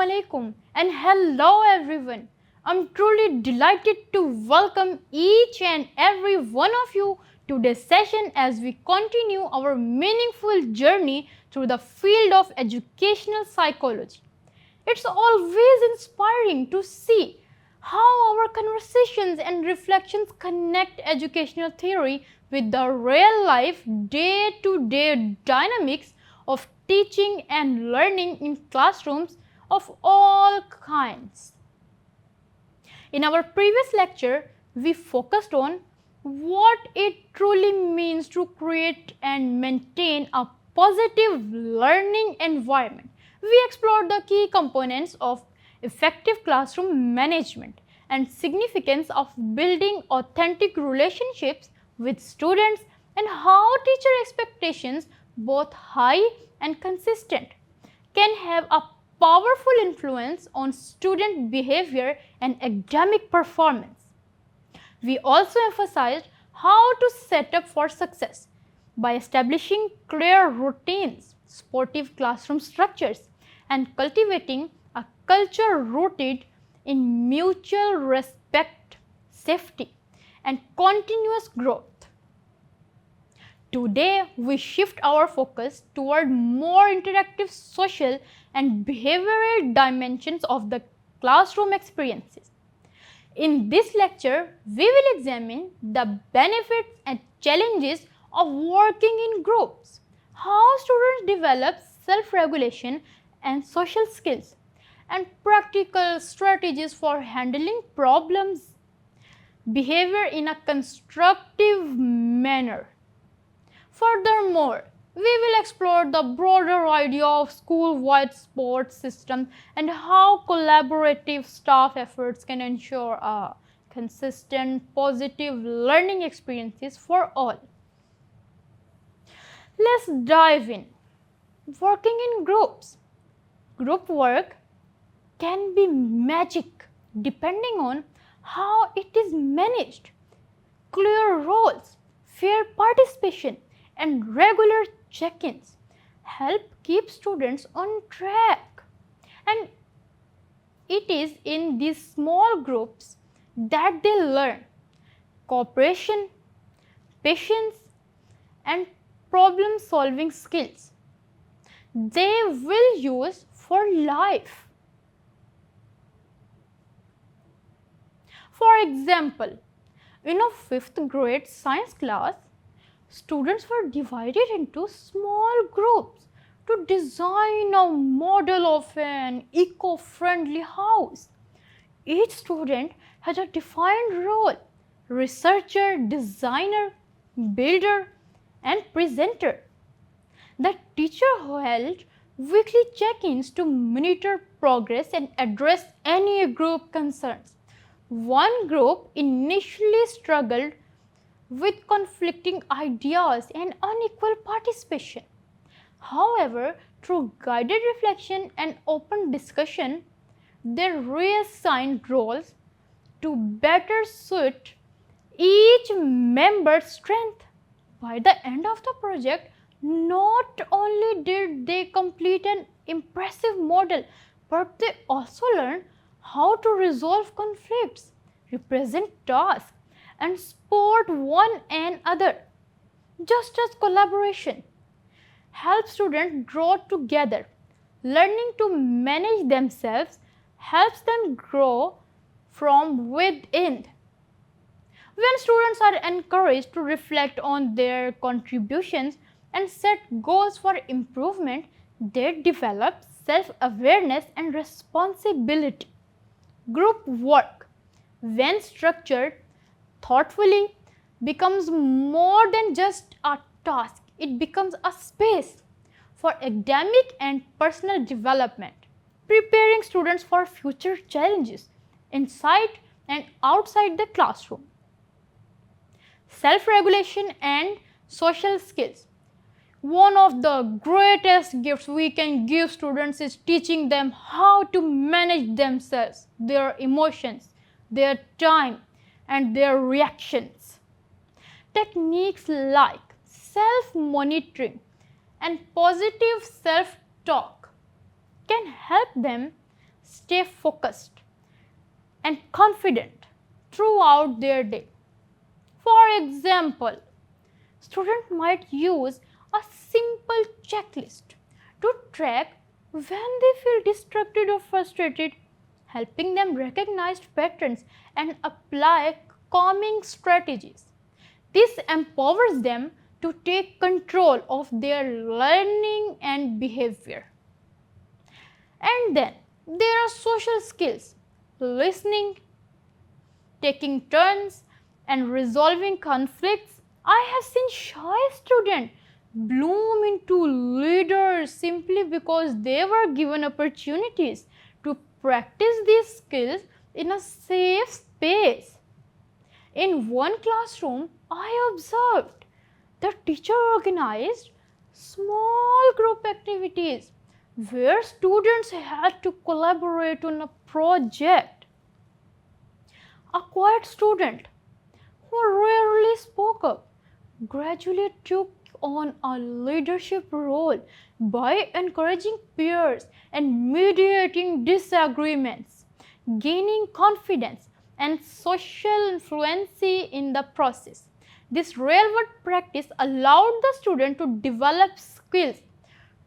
alaikum and hello everyone. I'm truly delighted to welcome each and every one of you to this session as we continue our meaningful journey through the field of educational psychology. It's always inspiring to see how our conversations and reflections connect educational theory with the real life, day to day dynamics of teaching and learning in classrooms of all kinds. In our previous lecture, we focused on what it truly means to create and maintain a positive learning environment. We explored the key components of effective classroom management and significance of building authentic relationships with students and how teacher expectations, both high and consistent, can have a powerful influence on student behavior and academic performance. We also emphasized how to set up for success by establishing clear routines, supportive classroom structures, and cultivating a culture rooted in mutual respect, safety, and continuous growth. Today, we shift our focus toward more interactive social and behavioral dimensions of the classroom experiences. In this lecture, we will examine the benefits and challenges of working in groups, how students develop self-regulation and social skills, and practical strategies for handling problems, behavior in a constructive manner. Furthermore, we will explore the broader idea of school-wide support systems and how collaborative staff efforts can ensure a consistent, positive learning experiences for all. Let's dive in. Working in groups. Group work can be magic depending on how it is managed. Clear roles, fair participation, and regular check-ins help keep students on track. And it is in these small groups that they learn cooperation, patience, and problem-solving skills they will use for life. For example, in a 5th grade science class, students were divided into small groups to design a model of an eco-friendly house. Each student had a defined role: researcher, designer, builder, and presenter. The teacher held weekly check-ins to monitor progress and address any group concerns. One group initially struggled with conflicting ideas and unequal participation. However, through guided reflection and open discussion, they reassigned roles to better suit each member's strength. By the end of the project, not only did they complete an impressive model, but they also learned how to resolve conflicts, represent tasks, and support one another. Just as collaboration helps students grow together, learning to manage themselves helps them grow from within. When students are encouraged to reflect on their contributions and set goals for improvement, they develop self-awareness and responsibility. Group work, when structured thoughtfully, becomes more than just a task. It becomes a space for academic and personal development, preparing students for future challenges inside and outside the classroom. Self-regulation and social skills. One of the greatest gifts we can give students is teaching them how to manage themselves, their emotions, their time, and their reactions. Techniques like self-monitoring and positive self-talk can help them stay focused and confident throughout their day. For example, students might use a simple checklist to track when they feel distracted or frustrated, helping them recognize patterns and apply calming strategies. This empowers them to take control of their learning and behavior. And then there are social skills, listening, taking turns, and resolving conflicts. I have seen shy students bloom into leaders simply because they were given opportunities to practice these skills in a safe space. In one classroom, I observed the teacher organized small group activities where students had to collaborate on a project. A quiet student who rarely spoke up gradually took on a leadership role by encouraging peers and mediating disagreements, gaining confidence and social influence in the process. This real world practice allowed the student to develop skills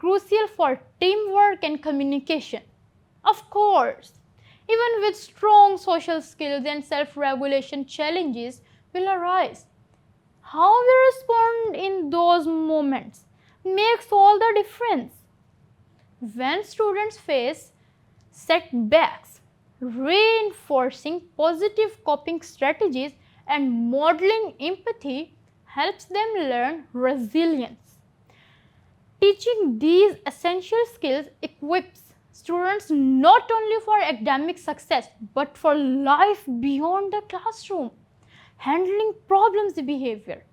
crucial for teamwork and communication. Of course, even with strong social skills and self regulation, challenges will arise. How we respond in those moments makes all the difference. When students face setbacks, reinforcing positive coping strategies and modeling empathy helps them learn resilience. Teaching these essential skills equips students not only for academic success but for life beyond the classroom. Handling problems behavior.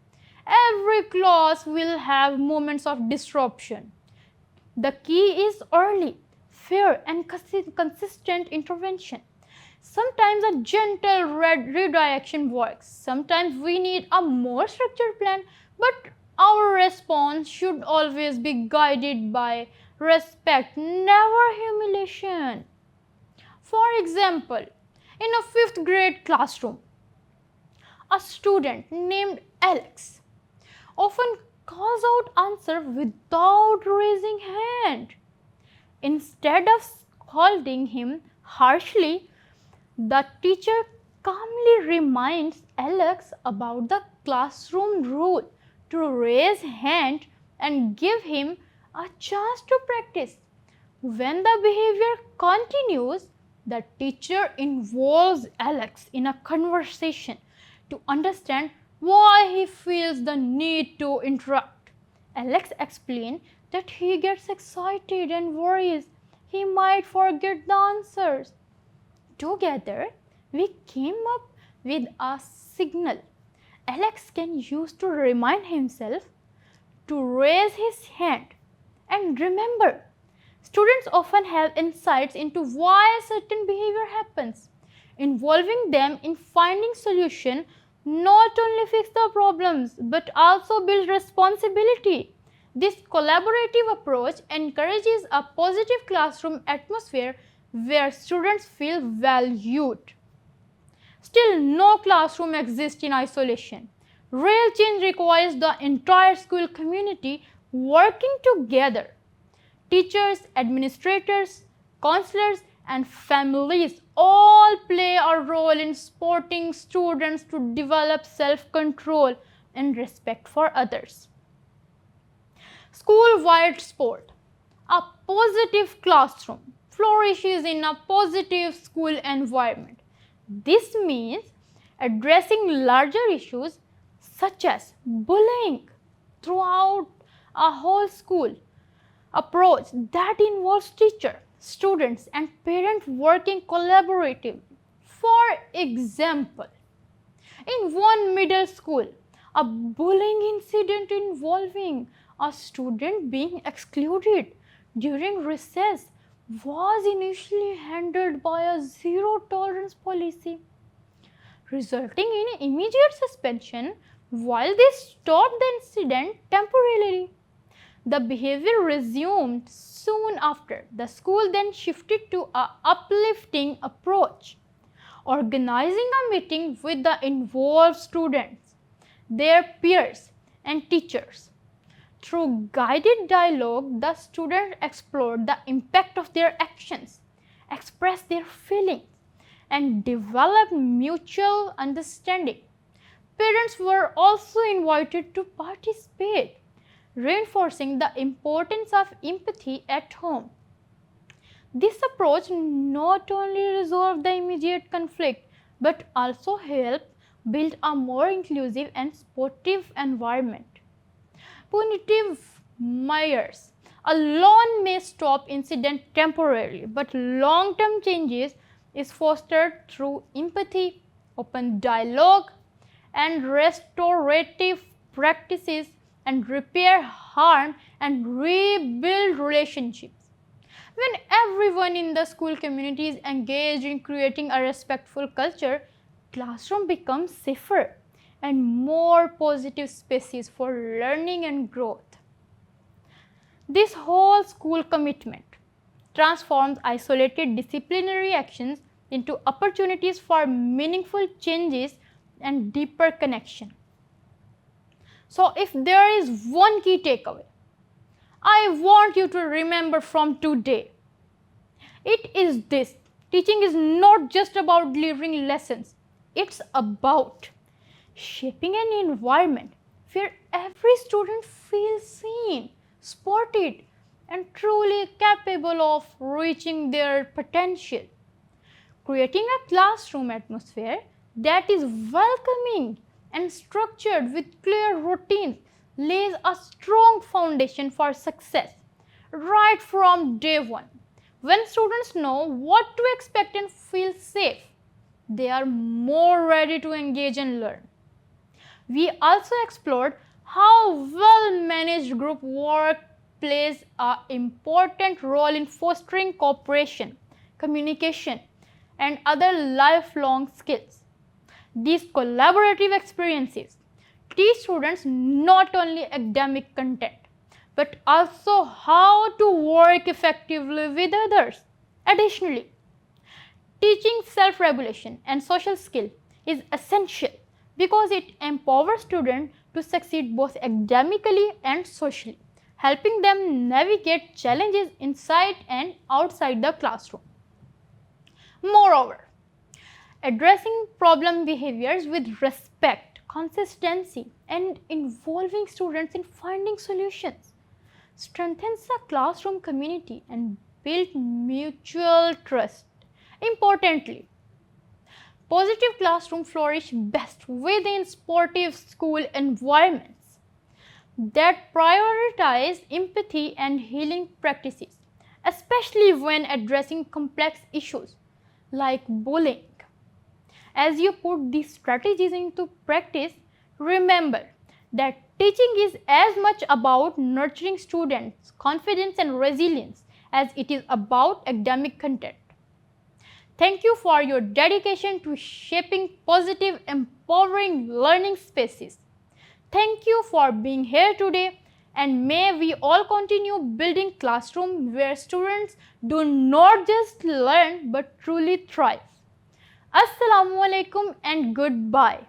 Every class will have moments of disruption. The key is early, fair, and consistent intervention. Sometimes a gentle redirection works. Sometimes we need a more structured plan, but our response should always be guided by respect, never humiliation. For example, in a fifth grade classroom, a student named Alex often calls out answer without raising hand. Instead of scolding him harshly, the teacher calmly reminds Alex about the classroom rule to raise hand and give him a chance to practice. When the behavior continues, the teacher involves Alex in a conversation to understand why he feels the need to interrupt. Alex explains that he gets excited and worries he might forget the answers. Together, we came up with a signal Alex can use to remind himself to raise his hand. And remember, students often have insights into why a certain behavior happens. Involving them in finding solution not only fix the problems but also build responsibility. This collaborative approach encourages a positive classroom atmosphere where students feel valued. Still, no classroom exists in isolation. Real change requires the entire school community working together. Teachers, administrators, counselors, and families all play a role in supporting students to develop self-control and respect for others. School-wide sport. A positive classroom flourishes in a positive school environment. This means addressing larger issues such as bullying throughout a whole school approach that involves teachers, students, and parents working collaboratively. For example, in one middle school, a bullying incident involving a student being excluded during recess was initially handled by a zero tolerance policy, resulting in immediate suspension while they stopped the incident temporarily. The behavior resumed soon after. The school then shifted to a uplifting approach, organizing a meeting with the involved students, their peers, and teachers. Through guided dialogue, the students explored the impact of their actions, expressed their feelings, and developed mutual understanding. Parents were also invited to participate, reinforcing the importance of empathy at home. This approach not only resolved the immediate conflict but also helped build a more inclusive and supportive environment. Punitive measures alone may stop incident temporarily, but long-term changes is fostered through empathy, open dialogue, and restorative practices and repair harm and rebuild relationships. When everyone in the school community is engaged in creating a respectful culture, classroom becomes safer and more positive spaces for learning and growth. This whole school commitment transforms isolated disciplinary actions into opportunities for meaningful changes and deeper connection. So, if there is one key takeaway I want you to remember from today, it is this: teaching is not just about delivering lessons, it's about shaping an environment where every student feels seen, supported, and truly capable of reaching their potential. Creating a classroom atmosphere that is welcoming and structured with clear routines lays a strong foundation for success right from day one. When students know what to expect and feel safe, they are more ready to engage and learn. We also explored how well-managed group work plays an important role in fostering cooperation, communication, and other lifelong skills. These collaborative experiences teach students not only academic content but also how to work effectively with others. Additionally, teaching self-regulation and social skill is essential because it empowers students to succeed both academically and socially, helping them navigate challenges inside and outside the classroom. Moreover, addressing problem behaviors with respect, consistency, and involving students in finding solutions strengthens the classroom community and builds mutual trust. Importantly, positive classrooms flourish best within supportive school environments that prioritize empathy and healing practices, especially when addressing complex issues like bullying. As you put these strategies into practice, remember that teaching is as much about nurturing students' confidence and resilience as it is about academic content. Thank you for your dedication to shaping positive, empowering learning spaces. Thank you for being here today, and may we all continue building classrooms where students do not just learn but truly thrive. Assalamu alaikum and goodbye.